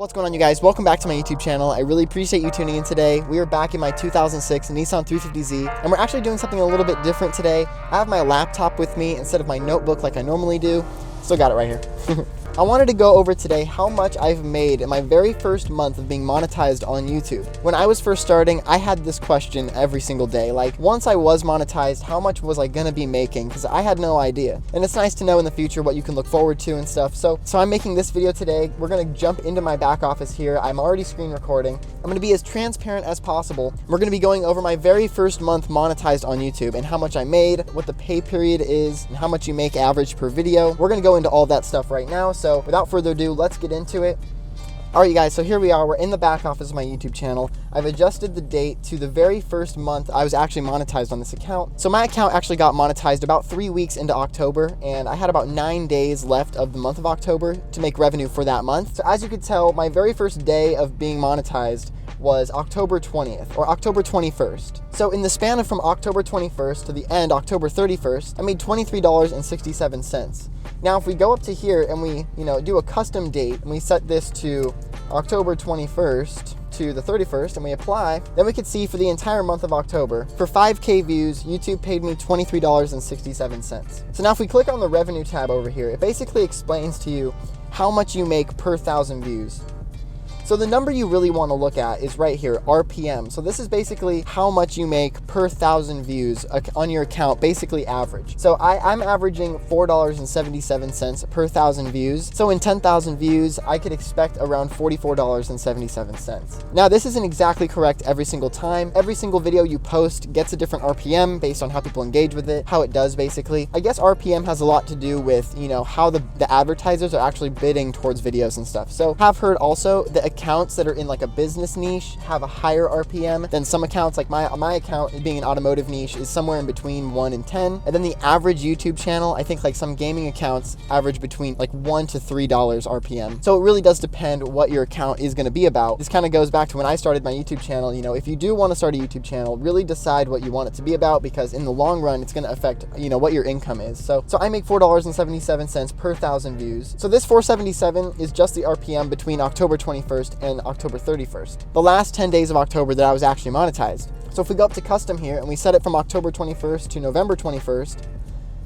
What's going on, you guys? Welcome back to my YouTube channel. I really appreciate you tuning in today. We are back in my 2006 Nissan 350Z, and we're actually doing something a little bit different today. I have my laptop with me instead of my notebook like I normally do. Still got it right here. I wanted to go over today how much I've made in my very first month of being monetized on YouTube. When I was first starting, I had this question every single day. Like, once I was monetized, how much was I gonna be making? Because I had no idea. And it's nice to know in the future what you can look forward to and stuff. So I'm making this video today. We're gonna jump into my back office here. I'm already screen recording. I'm gonna be as transparent as possible. We're gonna be going over my very first month monetized on YouTube and how much I made, what the pay period is, and how much you make average per video. We're gonna go into all that stuff right now. So without further ado, let's get into it. All right, you guys, so here we are. We're in the back office of my YouTube channel. I've adjusted the date to the very first month I was actually monetized on this account. So my account actually got monetized about 3 weeks into October, and I had about 9 days left of the month of October to make revenue for that month. So as you could tell, my very first day of being monetized was October 20th or October 21st. So in the span of from October 21st to the end, October 31st, I made $23.67. Now, if we go up to here and we, do a custom date and we set this to October 21st to the 31st and we apply, then we could see for the entire month of October, for 5K views, YouTube paid me $23.67. So now if we click on the revenue tab over here, it basically explains to you how much you make per 1,000 views. So the number you really want to look at is right here, RPM. So this is basically how much you make per 1,000 views on your account, basically average. So I'm averaging $4.77 per 1,000 views. So in 10,000 views, I could expect around $44.77. Now, this isn't exactly correct every single time. Every single video you post gets a different RPM based on how people engage with it, how it does basically. I guess RPM has a lot to do with, how the advertisers are actually bidding towards videos and stuff. So have heard also the accounts that are in like a business niche have a higher RPM than some accounts. Like my account being an automotive niche is somewhere in between 1 and 10. And then the average YouTube channel, I think like some gaming accounts average between like $1 to $3 RPM. So it really does depend what your account is going to be about. This kind of goes back to when I started my YouTube channel. If you do want to start a YouTube channel, really decide what you want it to be about, because in the long run, it's going to affect, what your income is. So I make $4.77 per 1,000 views. So this 477 is just the RPM between October 21st and October 31st, the last 10 days of October that I was actually monetized. So if we go up to custom here and we set it from October 21st to November 21st,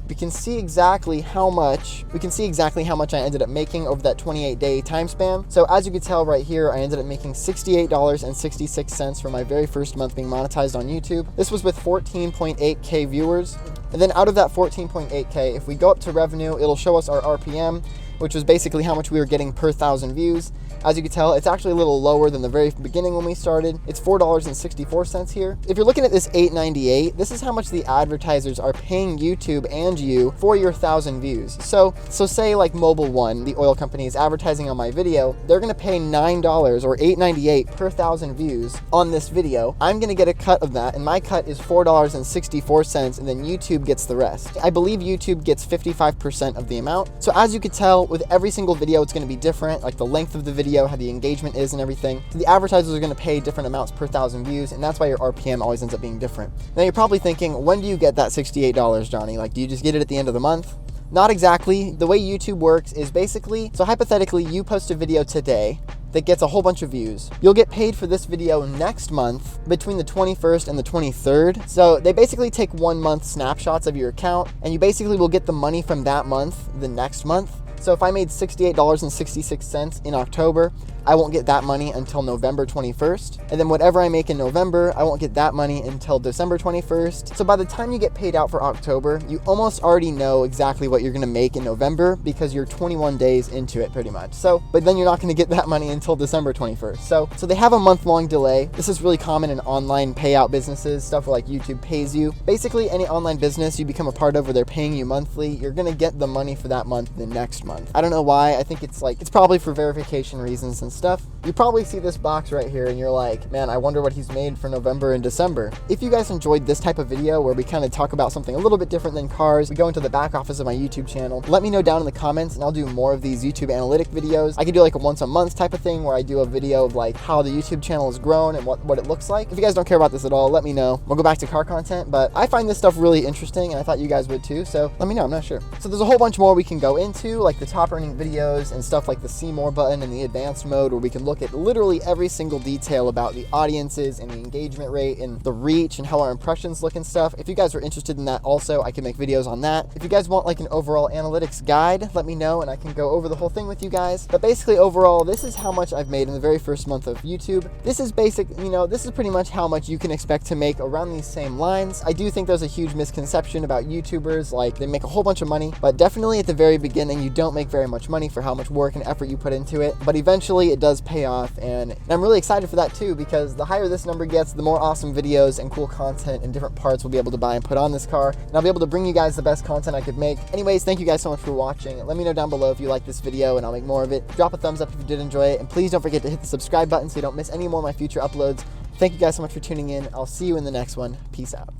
we can see exactly how much I ended up making over that 28-day time span. So as you can tell right here, I ended up making $68.66 for my very first month being monetized on YouTube. This was with 14.8K viewers. And then out of that 14.8K, if we go up to revenue, it'll show us our RPM, which was basically how much we were getting per 1,000 views. As you can tell, it's actually a little lower than the very beginning when we started. It's $4.64 here. If you're looking at this $8.98, this is how much the advertisers are paying YouTube and you for your 1,000 views. So say like Mobil 1, the oil company, is advertising on my video. They're gonna pay $9 or $8.98 per 1,000 views on this video. I'm gonna get a cut of that, and my cut is $4.64, and then YouTube gets the rest. I believe YouTube gets 55% of the amount. So as you can tell, with every single video, it's gonna be different, like the length of the video, how the engagement is and everything. So the advertisers are going to pay different amounts per 1,000 views, and that's why your RPM always ends up being different. Now you're probably thinking, when do you get that $68, Johnny? Like, do you just get it at the end of the month? Not exactly. The way YouTube works is basically, so hypothetically, you post a video today that gets a whole bunch of views. You'll get paid for this video next month between the 21st and the 23rd. So they basically take 1 month snapshots of your account, and you basically will get the money from that month the next month. So if I made $68.66 in October, I won't get that money until November 21st. And then whatever I make in November, I won't get that money until December 21st. So by the time you get paid out for October, you almost already know exactly what you're gonna make in November, because you're 21 days into it pretty much. But then you're not gonna get that money until December 21st. So they have a month-long delay. This is really common in online payout businesses, stuff where like YouTube pays you. Basically, any online business you become a part of where they're paying you monthly, you're gonna get the money for that month the next month. I don't know why. I think it's probably for verification reasons and stuff. You probably see this box right here and you're like, man, I wonder what he's made for November and December. If you guys enjoyed this type of video where we kind of talk about something a little bit different than cars, we go into the back office of my YouTube channel, let me know down in the comments and I'll do more of these YouTube analytic videos. I could do like a once a month type of thing where I do a video of like how the YouTube channel has grown and what it looks like. If you guys don't care about this at all, let me know. We'll go back to car content, but I find this stuff really interesting and I thought you guys would too, so let me know, I'm not sure. So there's a whole bunch more we can go into, like the top earning videos and stuff like the see more button and the advanced mode mode where we can look at literally every single detail about the audiences and the engagement rate and the reach and how our impressions look and stuff. If you guys are interested in that also, I can make videos on that. If you guys want like an overall analytics guide, let me know and I can go over the whole thing with you guys. But basically overall, this is how much I've made in the very first month of YouTube. This is basic, you know, this is pretty much how much you can expect to make around these same lines. I do think there's a huge misconception about YouTubers, like they make a whole bunch of money, but definitely at the very beginning, you don't make very much money for how much work and effort you put into it. But eventually it does pay off, and I'm really excited for that too, because the higher this number gets, the more awesome videos and cool content and different parts we'll be able to buy and put on this car, and I'll be able to bring you guys the best content I could make. Anyways, thank you guys so much for watching. Let me know down below if you like this video and I'll make more of it. Drop a thumbs up if you did enjoy it, and please don't forget to hit the subscribe button so you don't miss any more of my future uploads. Thank you guys so much for tuning in. I'll see you in the next one. Peace out.